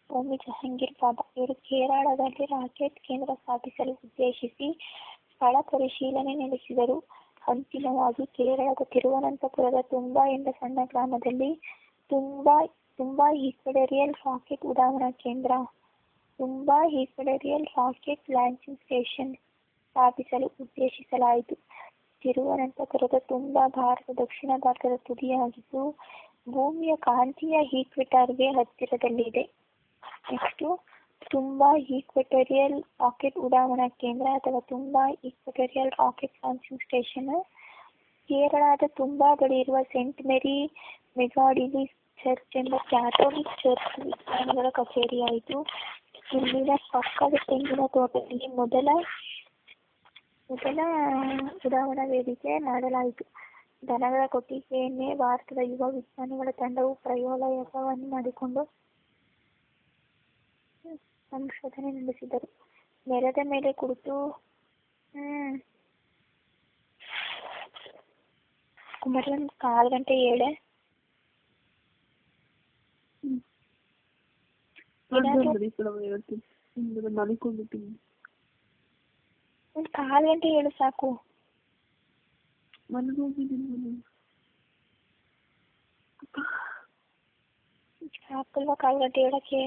ಹೋಮಿ ಜಹಾಂಗೀರ್ ಬಾಬಾ ಇವರು ಕೇರಳದಲ್ಲಿ ರಾಕೆಟ್ ಕೇಂದ್ರ ಸ್ಥಾಪಿಸಲು ಉದ್ದೇಶಿಸಿ ಸ್ಥಳ ಪರಿಶೀಲನೆ ನಡೆಸಿದರು. ಅಂತಿಮವಾಗಿ ಕೇರಳದ ತಿರುವನಂತಪುರದ ತುಂಬಾ ಎಂಬ ಸಣ್ಣ ಗ್ರಾಮದಲ್ಲಿ ತುಂಬಾ ಈಕ್ವೆಡೋರಿಯಲ್ ರಾಕೆಟ್ ಉಡಾವಣಾ ಕೇಂದ್ರ ಈಕ್ವೆಡೋರಿಯಲ್ ರಾಕೆಟ್ ಲಾಂಚಿಂಗ್ ಸ್ಟೇಷನ್ ಸ್ಥಾಪಿಸಲು ಉದ್ದೇಶಿಸಲಾಯಿತು. ತಿರುವನಂತಪುರದ ದಕ್ಷಿಣ ಭಾರತದ ತುದಿಯಾಗಿದ್ದು ಭೂಮಿಯ ಕಾಂತೀಯ ಈಕ್ವೆಟರ್ಗೆ ಹತ್ತಿರದಲ್ಲಿದೆ. ನೆಕ್ಸ್ಟ್ ಈಕ್ವೆಟೋರಿಯಲ್ ರಾಕೆಟ್ ಉಡಾವಣಾ ಕೇಂದ್ರ ಅಥವಾ ಈಕ್ವೆಟೋರಿಯಲ್ ರಾಕೆಟ್ ಲಾಂಚಿಂಗ್ ಸ್ಟೇಷನ್ ಕೇರಳದ ಬಳಿ ಇರುವ ಸೇಂಟ್ ಮೇರಿ ಮೆಗಾಡಿಲಿಸ್ ಚರ್ಚ್ ಎಂಬ ಕ್ಯಾಥೋಲಿಕ್ ಚರ್ಚ್ ವಿಜ್ಞಾನಿಗಳ ಕಚೇರಿಯಾಯಿತು. ಇಲ್ಲಿನ ಪಕ್ಕದ ತೆಂಗಿನ ತೋಟದಲ್ಲಿ ಮೊದಲ ಉಡಾವಣಾ ವೇದಿಕೆ ಮಾಡಲಾಯಿತು. ದನಗಳ ಕೊಟ್ಟಿಗೆಯನ್ನೇ ಭಾರತದ ಯುವ ವಿಜ್ಞಾನಿಗಳ ತಂಡವು ಪ್ರಯೋಗಾಲಯವನ್ನು ಮಾಡಿಕೊಂಡು ಸಂಶೋಧನೆ ನಡೆಸಿದರು. ನೆಲದ ಮೇಲೆ ಕುಳಿತು ಕುಮಾರಿ ಒಂದು 1 ಗಂಟೆ ಹೇಳೆ. ಒಂದು 1 ಗಂಟೆ ಹೇಳು ಸಾಕು. ಸಾಕಲ್ವಾ 1 ಗಂಟೆ ಹೇಳಕ್ಕೆ?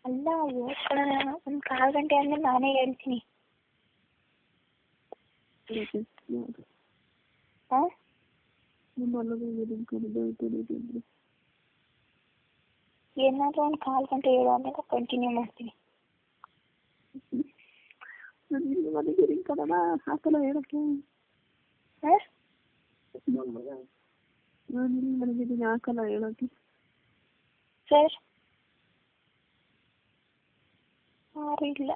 ಅಲ್ಲ ಓದ್ಕೊಳ್ಳೋಣ. ಒಂದು 1 ಗಂಟೆ ಆದ್ಮೇಲೆ ನಾನೇ ಹೇಳ್ತೀನಿ. ಏನಾದ್ರೂ ಒಂದು 1/4 ಗಂಟೆ ಹೇಳು, ಆಮೇಲೆ ಕಂಟಿನ್ಯೂ ಮಾಡ್ತೀನಿ. ಹಾಕಲ್ಲ ಹೇಳಕ್ಕೆ ಹಾಕಲ್ಲ ಹೇಳಕ್ಕೆ ಸರ್ ಯಾರು ಇಲ್ಲ.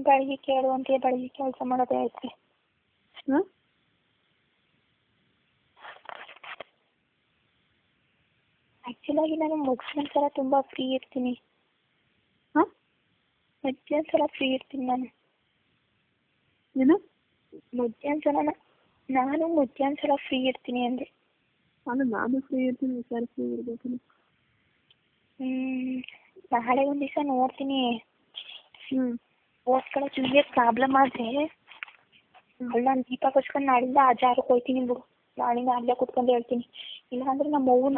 ಬೆಳಿಗ್ಗೆ ಕೇಳುವಂತೆ ಬೆಳಿಗ್ಗೆ ಕೆಲಸ ಮಾಡೋದೇ ಐತೆ. ಆಕ್ಚುಲಾಗಿ ನಾನು ಮಧ್ಯಾಹ್ನ ಸಲ ತುಂಬಾ ಫ್ರೀ ಇರ್ತೀನಿ. ಮಧ್ಯಾಹ್ನ ಸಲ ಫ್ರೀ ಇರ್ತೀನಿ ನಾನು. ಮಧ್ಯಾಹ್ನ ಸಲ ಫ್ರೀ ಇರ್ತೀನಿ ಅಂದೆ. ನಾನು ಫ್ರೀ ಇರ್ತೀನಿ, ಸರ್ ಫ್ರೀ ಇರ್ಬೇಕು. ನಾಳೆ ಒಂದ್ ದಿವಸ ನೋಡ್ತೀನಿ. ಓದ್ಕೊಳ್ಳೋ ಚೂರಿಗೆ ಪ್ರಾಬ್ಲಮ್ ಆದ್ರೆ ಅಲ್ಲ, ನಾನು ದೀಪ ಹಚ್ಕೊಂಡು ನಾಳಿಂದ ಆಜಾರಕ್ಕೆ ಹೋಗ್ತೀನಿ ಬಿಡು. ನಾಳಿಂದ ಅಲ್ಲೇ ಕುತ್ಕೊಂಡು ಹೇಳ್ತೀನಿ. ಇಲ್ಲಾಂದ್ರೆ ನಮ್ಮ ಅವ್ವನ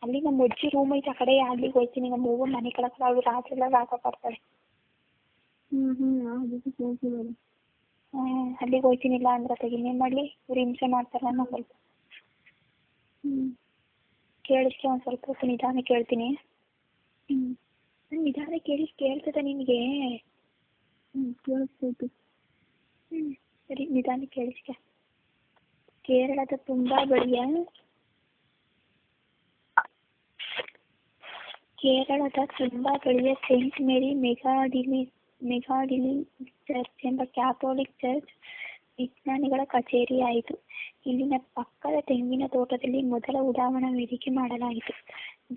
ಅಲ್ಲಿ ನಮ್ಮ ಅಜ್ಜಿ ರೂಮ್ ಐತೆ, ಆ ಕಡೆ ಅಲ್ಲಿಗೆ ಹೋಗ್ತೀನಿ. ನಮ್ಮ ಅವ್ವ ಮನೆ ಕಳಕಲ್ಲ, ಅವಳು ರಾತ್ರಿ ಎಲ್ಲ ಹಾಕಡ್ತಾಳೆ. ಅಲ್ಲಿಗೆ ಹೋಗ್ತೀನಿ. ಇಲ್ಲ ಅಂದ್ರೆ ತೆಗಿನೇನು ಮಾಡಲಿ, ಇವ್ರು ಹಿಂಸೆ ಮಾಡ್ತಾರೆ ಅನ್ನೋ ಸ್ವಲ್ಪ ಕೇಳಿಸ್ಕೆ. ಒಂದು ಸ್ವಲ್ಪ ಹೊತ್ತು ನಿಧಾನ ಕೇಳ್ತೀನಿ. ನಿಧಾನ ಕೇಳ್ತದ ನಿನಗೆ? ಕೇಳಿಸ್ತೈತೆ. ಸರಿ, ನಿಧಾನ ಕೇಳಿಸ್ಕೆ. ಕೇರಳದ ಬಳಿಯ ಸೇಂಟ್ ಮೇರಿ ಮೆಗಾಡಿಲಿ ಚರ್ಚ್ ಎಂಬ ಕ್ಯಾಥೋಲಿಕ್ ಚರ್ಚ್ ವಿಜ್ಞಾನಿಗಳ ಕಚೇರಿಯಾಯಿತು. ಇಲ್ಲಿನ ಪಕ್ಕದ ತೆಂಗಿನ ತೋಟದಲ್ಲಿ ಮೊದಲ ಉಡಾವಣಾ ವೇದಿಕೆ ಮಾಡಲಾಯಿತು.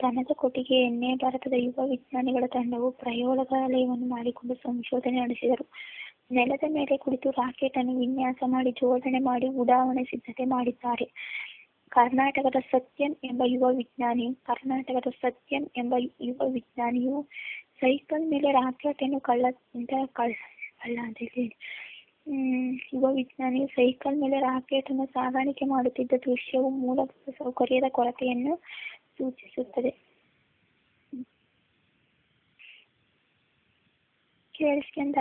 ದನದ ಕೊಟ್ಟಿಗೆಯನ್ನೇ ಭಾರತದ ಯುವ ವಿಜ್ಞಾನಿಗಳ ತಂಡವು ಪ್ರಯೋಗಾಲಯವನ್ನು ಮಾಡಿಕೊಂಡು ಸಂಶೋಧನೆ ನಡೆಸಿದರು. ನೆಲದ ಮೇಲೆ ಕುಳಿತು ರಾಕೆಟ್ ಅನ್ನು ವಿನ್ಯಾಸ ಮಾಡಿ ಜೋಡಣೆ ಮಾಡಿ ಉಡಾವಣೆ ಸಿದ್ಧತೆ ಮಾಡಿದ್ದಾರೆ. ಕರ್ನಾಟಕದ ಸತ್ಯಂ ಎಂಬ ಯುವ ವಿಜ್ಞಾನಿಯು ಸೈಕಲ್ ಮೇಲೆ ರಾಕೆಟ್ ಅನ್ನು ಸಾಗಾಣಿಕೆ ಮಾಡುತ್ತಿದ್ದ ದೃಶ್ಯವು ಮೂಲಭೂತ ಸೌಕರ್ಯದ ಕೊರತೆಯನ್ನು ಸೂಚಿಸುತ್ತದೆ. ಕೇಳಿಸ್ಕೊಂಡ?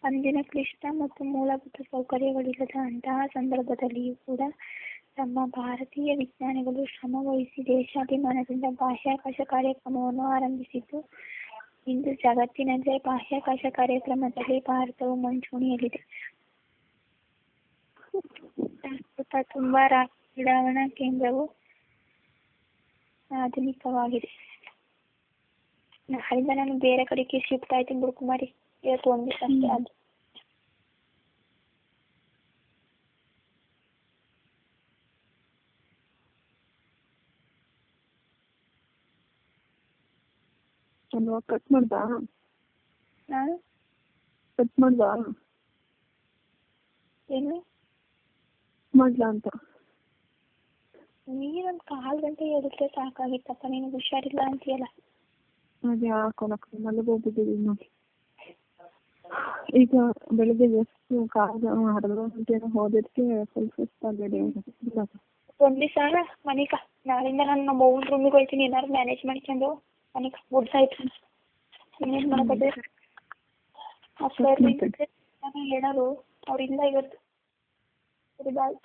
ಅಂದಿನ ಕ್ಲಿಷ್ಟ ಮತ್ತು ಮೂಲಭೂತ ಸೌಕರ್ಯಗಳಿಲ್ಲದ ಅಂತಹ ಸಂದರ್ಭದಲ್ಲಿಯೂ ಕೂಡ ನಮ್ಮ ಭಾರತೀಯ ವಿಜ್ಞಾನಿಗಳು ಶ್ರಮವಹಿಸಿ ದೇಶಾಭಿಮಾನದಿಂದ ಬಾಹ್ಯಾಕಾಶ ಕಾರ್ಯಕ್ರಮವನ್ನು ಆರಂಭಿಸಿದ್ದು ಇಂದು ಜಗತ್ತಿನಲ್ಲೇ ಬಾಹ್ಯಾಕಾಶ ಕಾರ್ಯಕ್ರಮದಲ್ಲಿ ಭಾರತವು ಮುಂಚೂಣಿಯಲ್ಲಿದೆ. ಪ್ರಸ್ತುತ ರಾಕೆಟ್ ಉಡಾವಣಾ ಕೇಂದ್ರವು ಆಧುನಿಕವಾಗಿದೆ. ನಾಳಿಂದ ನಾನು ಬೇರೆ ಕಡೆಗೆ ಶಿಫ್ಟ್ ಆಯ್ತೀನಿ ಬಿಡು ಕುಮಾರಿ. ಇವತ್ತು ಒಂದು ದಿವಸ ಅಷ್ಟೇ ಅದು. ಅಲ್ವಾ, ಕಟ್ ಮಾಡ್ದಾ ಹಾಂ ಕಟ್ ಮಾಡ್ದಾ ಏನು ಮಾಡ್ಲಾ ಅಂತ. ನೀನೊಂದು 1/4 ಗಂಟೆ ಹೇಳಿದ್ರೆ ಸಾಕಾಗಿತ್ತಪ್ಪ, ನಿನಗೆ ಹುಷಾರಿಲ್ಲ ಅಂತೀಯಲ್ಲ. ಅದೇ ಹಾಕೊಳಕ್ಕೆ ಮಲಗೋಗ್ಬಿಟ್ಟಿದ್ದೀನಿ ನೋಡಿ. ಈಗ ಬೆಳಿಗ್ಗೆ ಎಷ್ಟು ಅರ್ಧ ಗಂಟೆನೋ ಹೋದಕ್ಕೆ ಸ್ವಲ್ಪ ಸುಸ್ತಾಗಿದೆ. ಒಂದು ದಿವಸ ಮನಿಕ, ನಾಳಿಂದ ನಾನು ನಮ್ಮ ಅವ್ವನ ರೂಮಿಗೆ ಹೋಗ್ತೀನಿ, ಏನಾದ್ರು ಮ್ಯಾನೇಜ್ ಮಾಡ್ಕೊಂಡು ಮನಿಕ ಗುಡ್ಸಾಯ್ತು. ಇನ್ನೇನು ಮಾಡೋದು, ಆ ಸರ್ ಹೇಳೋರು ಅವ್ರಿಲ್ಲ ಇವತ್ತು. ಸರಿ ಬಾಯ್.